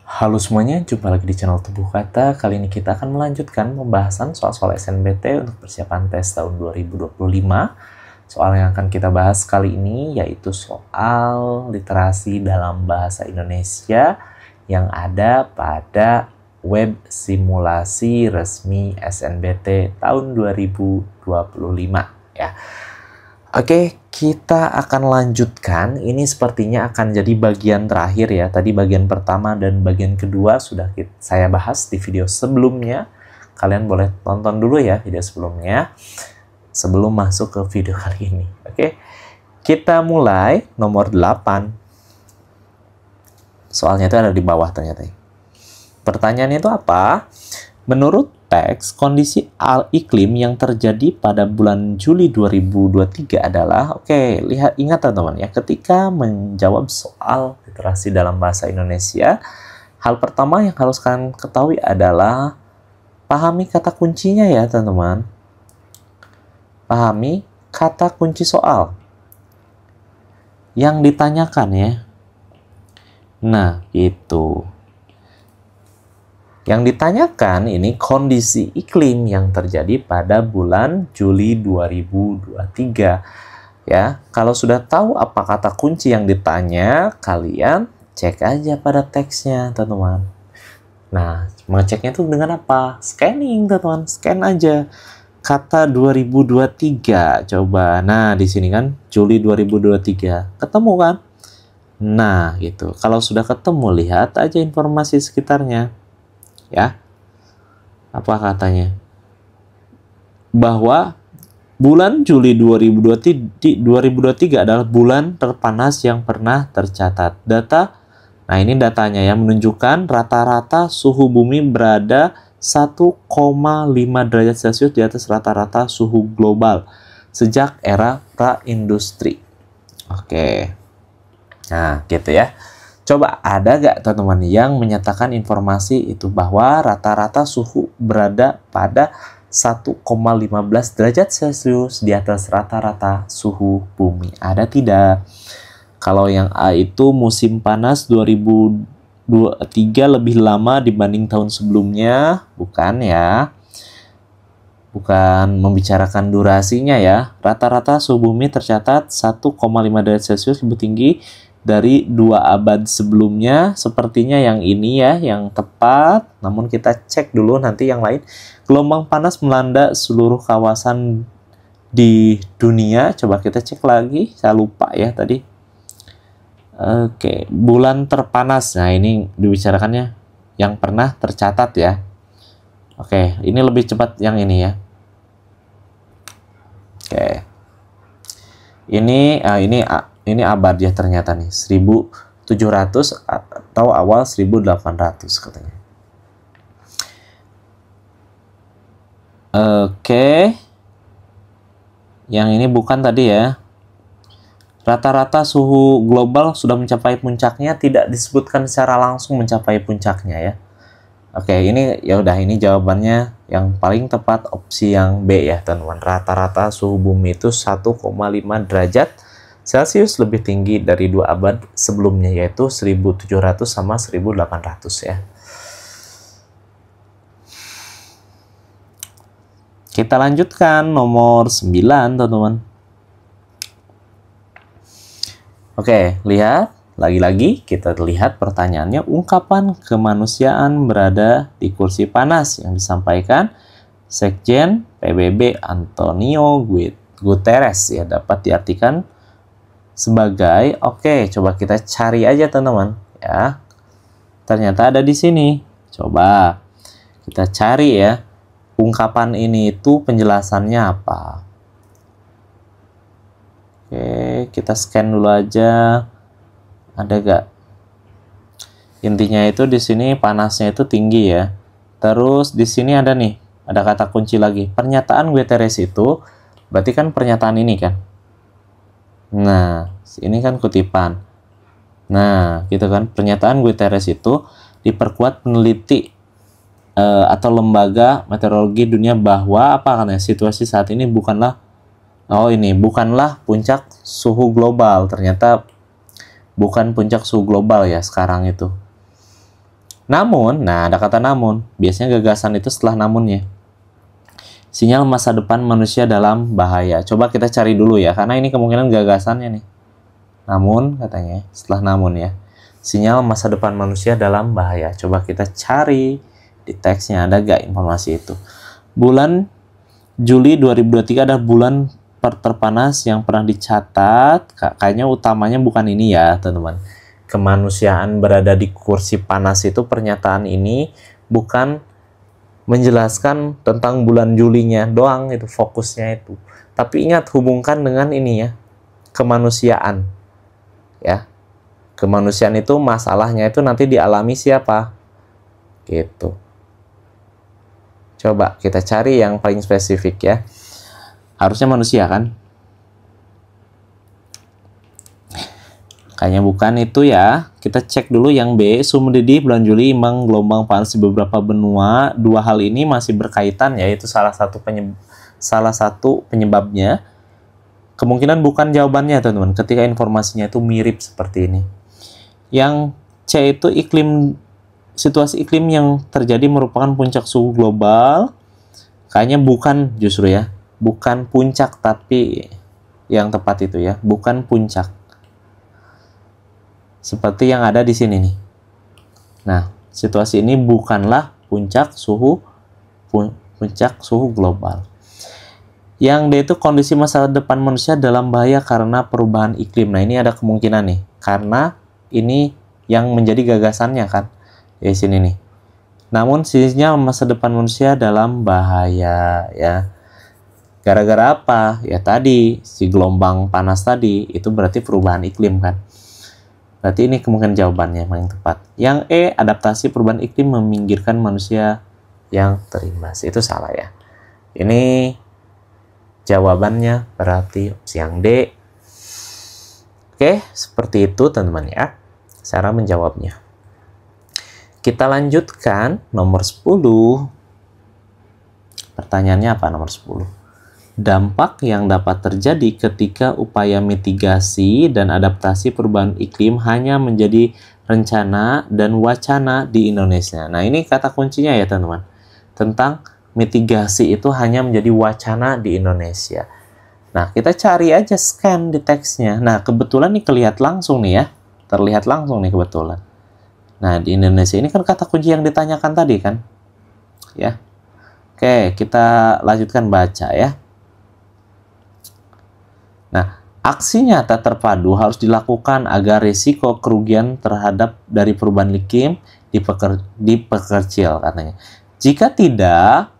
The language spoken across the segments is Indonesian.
Halo semuanya, jumpa lagi di channel Tubuh Kata. Kali ini kita akan melanjutkan pembahasan soal-soal SNBT untuk persiapan tes tahun 2025. Soal yang akan kita bahas kali ini yaitu soal literasi dalam bahasa Indonesia yang ada pada web simulasi resmi SNBT tahun 2025 ya. Oke, kita akan lanjutkan. Ini sepertinya akan jadi bagian terakhir ya. Tadi bagian pertama dan bagian kedua sudah saya bahas di video sebelumnya. Kalian boleh tonton dulu ya video sebelumnya sebelum masuk ke video kali ini. Oke, kita mulai nomor 8. Soalnya itu ada di bawah ternyata. Pertanyaannya itu apa? Menurut teks, kondisi iklim yang terjadi pada bulan Juli 2023 adalah, ingat teman-teman ya, ketika menjawab soal literasi dalam bahasa Indonesia, hal pertama yang harus kalian ketahui adalah pahami kata kuncinya ya teman-teman. Pahami kata kunci soal yang ditanyakan ya. Nah, itu. Yang ditanyakan ini kondisi iklim yang terjadi pada bulan Juli 2023. Ya, kalau sudah tahu apa kata kunci yang ditanya, kalian cek aja pada teksnya, teman-teman. Nah, mengeceknya itu dengan apa? Scanning, teman-teman. Scan aja kata 2023. Coba. Nah, di sini kan Juli 2023. Ketemu kan? Nah, gitu. Kalau sudah ketemu, lihat aja informasi sekitarnya. Ya, apa katanya? Bahwa bulan Juli 2023 adalah bulan terpanas yang pernah tercatat. Nah ini datanya ya, menunjukkan rata-rata suhu bumi berada 1,5 derajat Celcius di atas rata-rata suhu global sejak era pra-industri. Oke, nah gitu ya. Coba ada gak teman-teman yang menyatakan informasi itu bahwa rata-rata suhu berada pada 1,15 derajat Celcius di atas rata-rata suhu bumi? Ada tidak? Kalau yang A itu musim panas 2023 lebih lama dibanding tahun sebelumnya, bukan ya? Bukan membicarakan durasinya ya. Rata-rata suhu bumi tercatat 1,5 derajat Celcius lebih tinggi dari 2 abad sebelumnya. Sepertinya yang ini ya yang tepat, namun kita cek dulu nanti yang lain. Gelombang panas melanda seluruh kawasan di dunia. Coba kita cek lagi, saya lupa ya tadi. Oke, bulan terpanas. Nah ini dibicarakannya yang pernah tercatat ya. Oke, ini lebih cepat yang ini ya. Oke, ini abad ya ternyata nih, 1700 atau awal 1800 katanya. Oke. Yang ini bukan tadi ya. Rata-rata suhu global sudah mencapai puncaknya, tidak disebutkan secara langsung mencapai puncaknya ya. Oke, ini ya udah, ini jawabannya yang paling tepat opsi yang B ya, teman-teman. Rata-rata suhu bumi itu 1,5 derajat Celcius lebih tinggi dari 2 abad sebelumnya, yaitu 1700 sama 1800 ya. Kita lanjutkan nomor 9, teman-teman. Oke, lihat. Lagi-lagi kita lihat pertanyaannya, ungkapan kemanusiaan berada di kursi panas yang disampaikan Sekjen PBB Antonio Guterres ya, dapat diartikan sebagai, coba kita cari aja teman-teman ya. Ternyata ada di sini. Coba kita cari ya. Ungkapan ini itu penjelasannya apa? Oke, kita scan dulu aja. Ada gak? Intinya itu di sini panasnya itu tinggi ya. Terus di sini ada nih, ada kata kunci lagi. Pernyataan Guterres itu berarti kan pernyataan ini kan. Nah, ini kan kutipan. Nah, gitu kan. Pernyataan Guterres itu diperkuat peneliti atau lembaga meteorologi dunia bahwa apa kan ya, situasi saat ini bukanlah puncak suhu global. Ternyata bukan puncak suhu global ya sekarang itu. Namun, nah ada kata namun. Biasanya gagasan itu setelah namunnya. Sinyal masa depan manusia dalam bahaya. Coba kita cari dulu ya, karena ini kemungkinan gagasannya nih. Namun, katanya, setelah namun ya. Sinyal masa depan manusia dalam bahaya. Coba kita cari di teksnya, ada gak informasi itu. Bulan Juli 2023 adalah bulan terpanas yang pernah dicatat. Kayaknya utamanya bukan ini ya, teman-teman. Kemanusiaan berada di kursi panas itu, pernyataan ini bukan menjelaskan tentang bulan Julinya doang, itu fokusnya itu. Tapi ingat, hubungkan dengan ini ya, kemanusiaan. Ya. Kemanusiaan itu masalahnya itu nanti dialami siapa? Gitu. Coba kita cari yang paling spesifik ya. Harusnya manusia kan? Kayaknya bukan itu ya. Kita cek dulu yang B. Suhu mendidih bulan Juli imbang gelombang panas di beberapa benua. Dua hal ini masih berkaitan, yaitu salah satu penyebabnya. Kemungkinan bukan jawabannya teman-teman, ketika informasinya itu mirip seperti ini. Yang C itu situasi iklim yang terjadi merupakan puncak suhu global. Kayaknya bukan justru ya. Bukan puncak, tapi yang tepat itu ya. Bukan puncak. Seperti yang ada di sini nih. Nah, situasi ini bukanlah puncak suhu global. Yang D itu kondisi masa depan manusia dalam bahaya karena perubahan iklim. Nah, ini ada kemungkinan nih. Karena ini yang menjadi gagasannya kan. Di sini nih. Namun sinyal masa depan manusia dalam bahaya ya. Gara-gara apa? Ya tadi si gelombang panas tadi itu berarti perubahan iklim kan. Berarti ini kemungkinan jawabannya yang paling tepat. Yang E, adaptasi perubahan iklim meminggirkan manusia yang terimbas. Itu salah ya. Ini jawabannya berarti opsi yang D. Oke, seperti itu teman-teman ya. Cara menjawabnya. Kita lanjutkan nomor 10. Pertanyaannya apa nomor 10? Dampak yang dapat terjadi ketika upaya mitigasi dan adaptasi perubahan iklim hanya menjadi rencana dan wacana di Indonesia. Nah, ini kata kuncinya ya teman-teman. Tentang mitigasi itu hanya menjadi wacana di Indonesia. Nah, kita cari aja, scan di teksnya. Nah, kebetulan nih terlihat langsung nih ya. Terlihat langsung nih kebetulan. Nah, di Indonesia ini kan kata kunci yang ditanyakan tadi kan. Ya. Oke, kita lanjutkan baca ya. Nah, aksi nyata terpadu harus dilakukan agar risiko kerugian terhadap dari perubahan iklim diperkecil katanya. Jika tidak,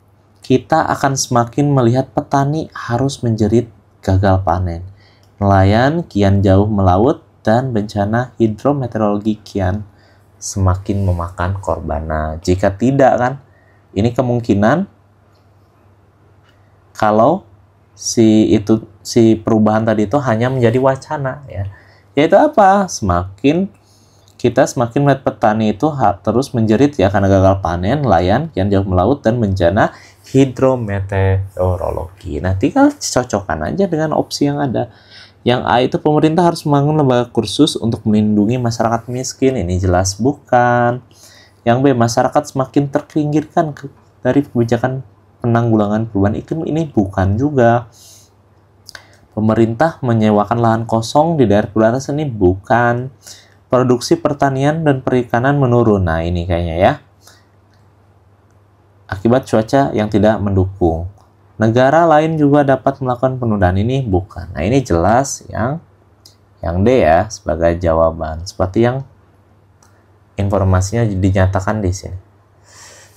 kita akan semakin melihat petani harus menjerit gagal panen, nelayan kian jauh melaut, dan bencana hidrometeorologi kian semakin memakan korban. Nah, jika tidak kan, ini kemungkinan kalau si perubahan tadi itu hanya menjadi wacana ya. Yaitu apa? Kita semakin melihat petani itu terus menjerit ya karena gagal panen, nelayan kian jauh melaut, dan bencana hidrometeorologi. Nah, tinggal cocokkan aja dengan opsi yang ada. Yang A itu pemerintah harus membangun lembaga kursus untuk melindungi masyarakat miskin. Ini jelas bukan. Yang B, masyarakat semakin terpinggirkan dari kebijakan penanggulangan perubahan iklim. Ini bukan juga. Pemerintah menyewakan lahan kosong di daerah perbatasan. Ini bukan. Produksi pertanian dan perikanan menurun. Nah, ini kayaknya ya. Akibat cuaca yang tidak mendukung. Negara lain juga dapat melakukan penundaan. Ini bukan. Nah, ini jelas yang D ya sebagai jawaban. Seperti yang informasinya dinyatakan di sini.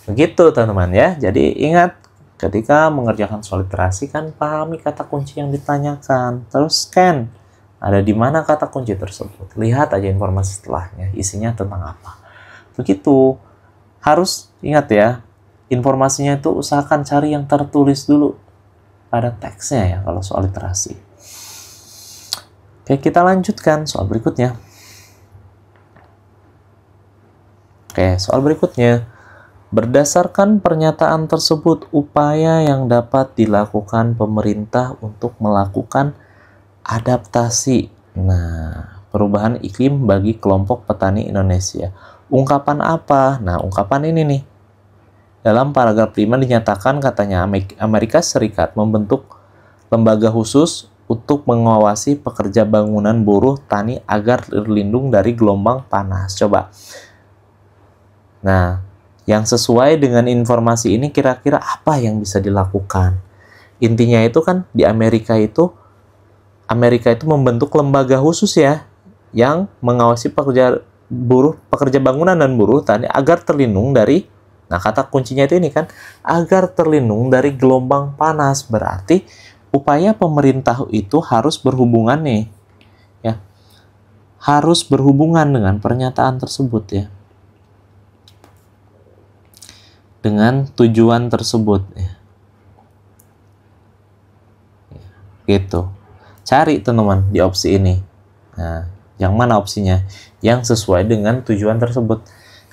Begitu teman-teman ya. Jadi ingat, ketika mengerjakan soal literasi kan pahami kata kunci yang ditanyakan. Terus scan. Ada di mana kata kunci tersebut. Lihat aja informasi setelahnya. Isinya tentang apa. Begitu. Harus ingat ya. Informasinya itu usahakan cari yang tertulis dulu pada teksnya ya kalau soal literasi. Oke, kita lanjutkan soal berikutnya. Oke, soal berikutnya. Berdasarkan pernyataan tersebut, upaya yang dapat dilakukan pemerintah untuk melakukan adaptasi. Nah, perubahan iklim bagi kelompok petani Indonesia. Ungkapan apa? Nah, ungkapan ini nih. Dalam paragraf 5 dinyatakan katanya Amerika Serikat membentuk lembaga khusus untuk mengawasi pekerja bangunan buruh tani agar terlindung dari gelombang panas. Coba. Nah, yang sesuai dengan informasi ini kira-kira apa yang bisa dilakukan? Intinya itu kan di Amerika itu membentuk lembaga khusus ya yang mengawasi pekerja bangunan dan buruh tani agar terlindung dari, nah kata kuncinya itu ini kan, agar terlindung dari gelombang panas. Berarti upaya pemerintah itu harus berhubungan nih ya, harus berhubungan dengan pernyataan tersebut ya, dengan tujuan tersebut ya. Gitu. Cari teman-teman di opsi ini. Nah, yang mana opsinya? Yang sesuai dengan tujuan tersebut.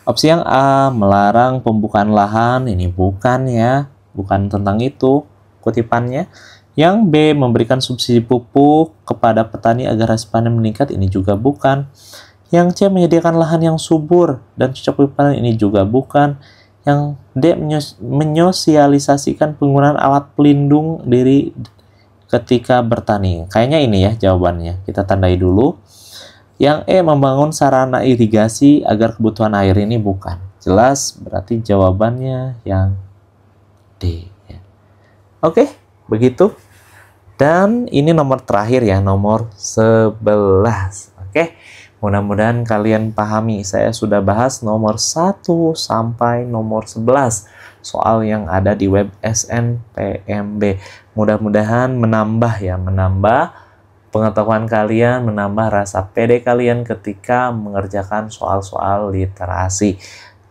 Opsi yang A, melarang pembukaan lahan, ini bukan ya, bukan tentang itu kutipannya. Yang B, memberikan subsidi pupuk kepada petani agar hasil panen meningkat, ini juga bukan. Yang C, menyediakan lahan yang subur dan cocok panen, ini juga bukan. Yang D, menyosialisasikan penggunaan alat pelindung diri ketika bertani. Kayaknya ini ya jawabannya. Kita tandai dulu. Yang E, membangun sarana irigasi agar kebutuhan air, ini bukan. Jelas, berarti jawabannya yang D. Oke, begitu. Dan ini nomor terakhir ya, nomor 11. Oke, mudah-mudahan kalian pahami. Saya sudah bahas nomor 1 sampai nomor 11. Soal yang ada di web SNPMB. Mudah-mudahan menambah pengetahuan kalian, menambah rasa pede kalian ketika mengerjakan soal-soal literasi.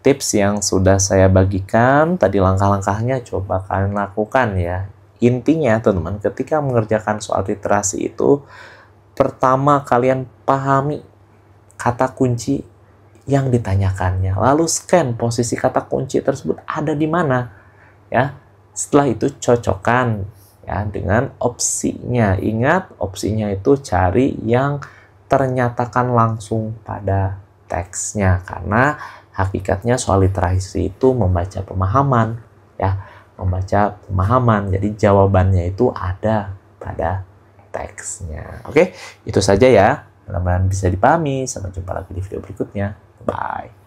Tips yang sudah saya bagikan, tadi langkah-langkahnya coba kalian lakukan ya. Intinya teman-teman, ketika mengerjakan soal literasi itu, pertama kalian pahami kata kunci yang ditanyakannya, lalu scan posisi kata kunci tersebut ada di mana ya. Setelah itu cocokkan ya dengan opsinya. Ingat, opsinya itu cari yang ternyatakan langsung pada teksnya, karena hakikatnya soal literasi itu membaca pemahaman ya, membaca pemahaman. Jadi jawabannya itu ada pada teksnya. Oke, itu saja ya. Mudah-mudahan bisa dipahami. Sampai jumpa lagi di video berikutnya. Bye.